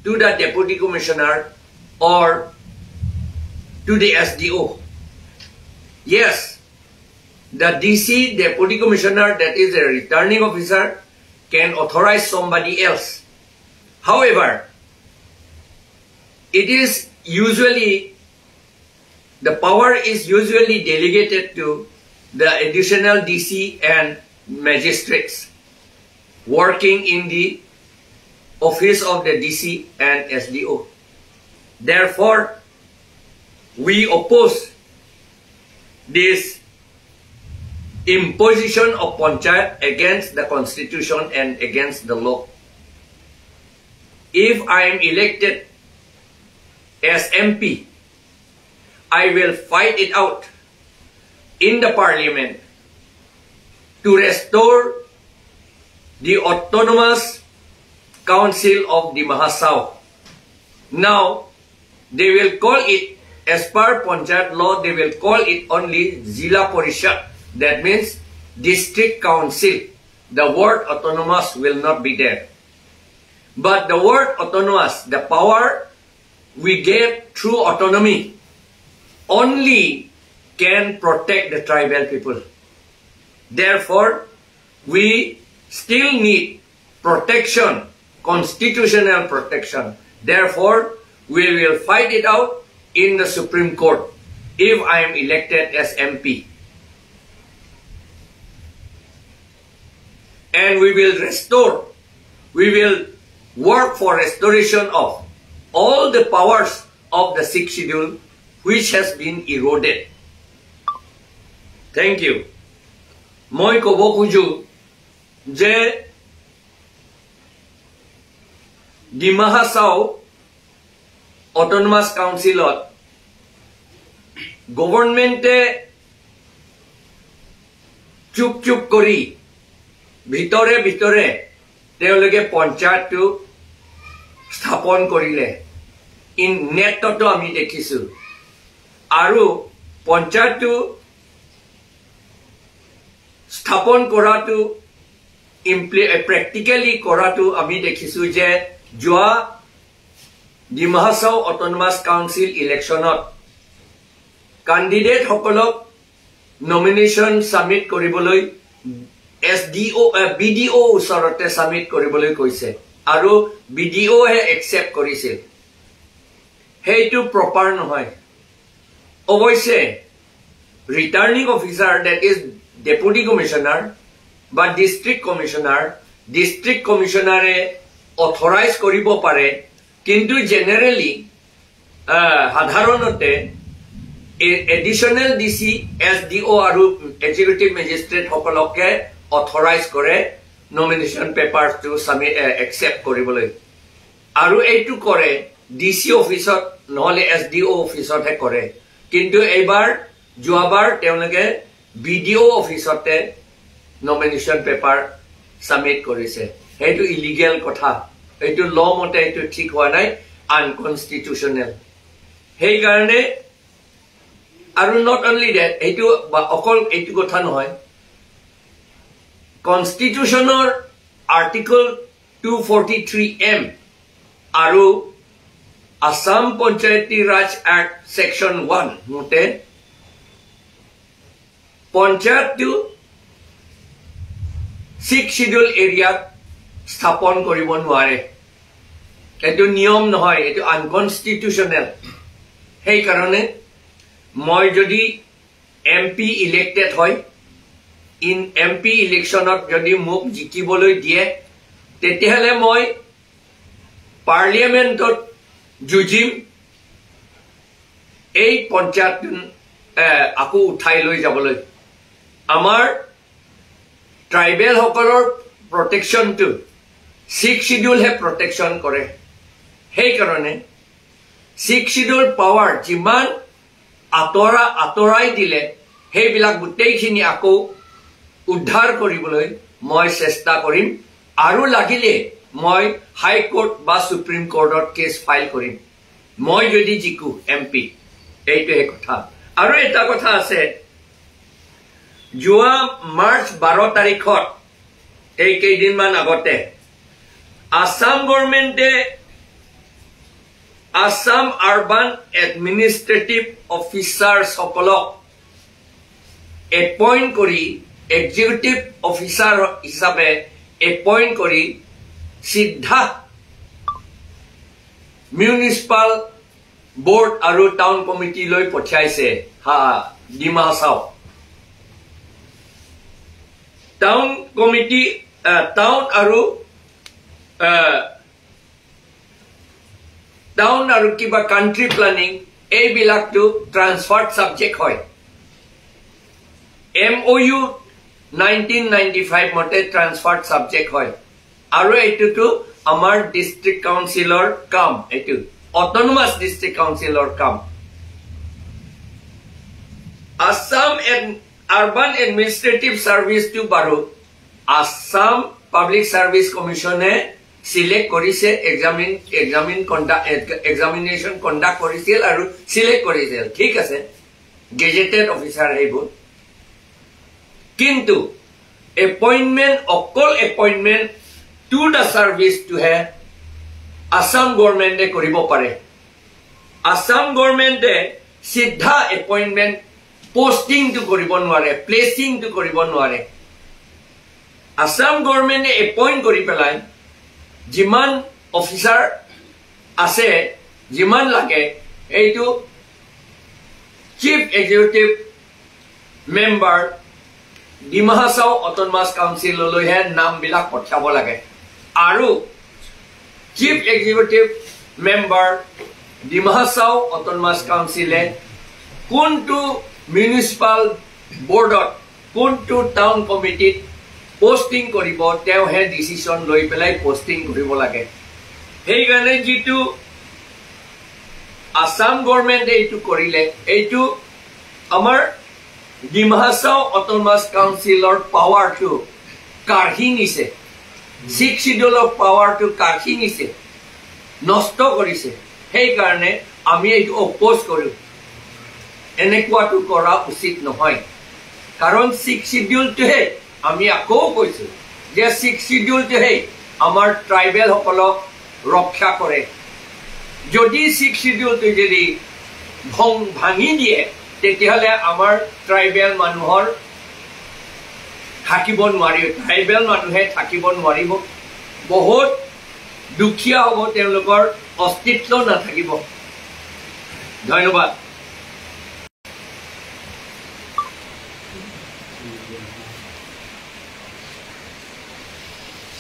to the Deputy Commissioner or to the SDO. Yes, the DC, Deputy Commissioner, that is a returning officer, can authorize somebody else. However, it is usually, the power is usually delegated to the additional DC and magistrates working in the office of the DC and SDO. Therefore, we oppose this imposition of panchayat against the constitution and against the law. If I am elected as MP, I will fight it out in the parliament to restore the autonomous council of the Mahasau. Now, they will call it, as per Panchayat law, they will call it only Zila Parishad. That means district council. The word autonomous will not be there. But the word autonomous, the power we get through autonomy, only can protect the tribal people. Therefore, we still need protection, constitutional protection. Therefore, we will fight it out in the Supreme Court if I am elected as MP. And we will restore, we will work for restoration of all the powers of the 6th schedule which has been eroded. Thank you. Moi kobo kuju je Dima Hasau Autonomous Council government chup chup kori ভিতরে ভিতরে তেওঁলোকে পঞ্চায়তটো স্থাপন কৰিলে in নেটতো আমি দেখিছো আৰু পঞ্চায়তটো স্থাপন কৰাটো প্ৰ্যাকটিক্যালি কৰাটো আমি দেখিছো যে যোৱা ডিমা হাছাও অটোনমাস কাউন্সিল ইলেকশনত ক্যান্ডিডেট সকলক নমিনেশন সাবমিট কৰিবলৈ SDO, BDO উচৰতে সাবমিট কৰিবলৈ কৈছে আৰু BDO হে একসেপ্ট কৰিছিল হেইটো প্ৰপাৰ নহয় অৱশ্যে returning officer that is deputy commissioner বা district commissioner অথৰাইজ কৰিব পাৰে কিন্তু জেনাৰেলি সাধাৰণতে additional DC SDO আৰু executive magistrate সকলকে authorize কৰে nomination papers to submit accept কৰিবলৈ আৰু এইটো কৰে DC অফিসত নহলে SDO অফিসত হে কৰে কিন্তু এইবাৰ যোৱাবাৰ তেওঁলোকে BDO অফিসতে nomination paper submit কৰিছে এইটো ইলিগেল কথা এইটো ল মতে এইটো ঠিক হোৱা নাই unconstitutional সেই কাৰণে আৰু not only that এইটো অকল এইটো কথা নহয় Constitutional Article 243M আৰু Assam Panchayati Raj Act Section 1 মতে পঞ্চায়তটো 6th schedule area স্থাপন কৰিব নোৱাৰে এটো নিয়ম নহয় এটো unconstitutional সেই কাৰণে মই যদি MP elected হয় in MP electionত যদি মোক জিকিবলৈ দিয়ে তেতিয়াহলে মই পাৰ্লিয়ামেন্টত জুজিম এই পঞ্চায়ত আকো উঠাই লৈ যাবলৈ আমাৰ ট্ৰাইবেল সকলৰ প্ৰটেকশন টু 6th schedule হে প্ৰটেকশন কৰে সেই কাৰণে 6th schedule পাৱাৰ যিমান আতৰাই দিলে হেইবিলাক গুটেইখিনি আকো উদ্ধাৰ কৰিবলৈ মই চেষ্টা কৰিম আৰু লাগিলে মই হাই কোৰ্ট বা সুপ্ৰিম কোৰ্টত কেছ ফাইল কৰিম মই যদি জিকু এমপি এইটোহে কথা আৰু এটা কথা আছে যোৱা মাৰ্চ 12 তাৰিখত এই কেইদিনমান আগতে আসাম গভৰ্ণমেণ্টে Assam Urban Administrative Officers সকলক এপইণ্ট কৰি এক্সিকিউটিভ অফিচাৰ হিচাপে এপইণ্ট কৰি সিদ্ধা মিউনিচিপাল বোৰ্ড আৰু টাউন কমিটি লৈ পঠিয়াইছে Dima Hasao town committee town আৰু কিবা কান্ট্ৰি প্লানিং এইবিলাকটো ট্ৰান্সফাৰ্ড সাবজেক্ট হয় MOU 1995 মতে ট্ৰান্সফাৰ্ড সাবজেক্ট হয় আৰু এইটোটো আমাৰ ডিস্ট্ৰিক্ট কাউন্সিলৰ কাম এইটো অটোনমাস ডিস্ট্ৰিক্ট কাউন্সিলৰ কাম Assam Urban Administrative Service to Baru Assam Public Service Commission select korise examination conduct korisil aru select korisel thik ase gazetted officer heibo kintu appointment to the service to have Assam government de koribo pare Assam government de siddha appointment posting to koribo nware placing to koribo nware Assam government de appoint kori pelai jiman officer ase jiman lage eitu chief executive member Dima Hasao Autonomous Council lohe naam bilak pothiabo lage aru chief executive member Dima Hasao Autonomous Council kuntu municipal board kuntu town committee posting koribo teo he decision loi pelai posting koribo lage hei gane jitu Assam government eitu korile eitu amar Dima Hasao Autonomous Council or power to karhinise 6 schedule of power to karhinise nosto korise hei karone ami eitu oppose koru enekwa tu kora usit nohoy karon 6 schedule to he আমি আকৌ কৈছো যে 6 schedule হে আমাৰ tribal সকলক ৰক্ষা কৰে যদি 6 শিডিউল যদি ভাঙি দিয়ে তেতিয়াহলে আমাৰ ট্ৰাইবেল মানুহৰ থাকিব নোৱাৰি ট্ৰাইবেল মানুহে থাকিব নোৱাৰিব বহুত দুখীয়া হ'ব তেওঁলোকৰ অস্তিত্ব নাথাকিব ধন্যবাদ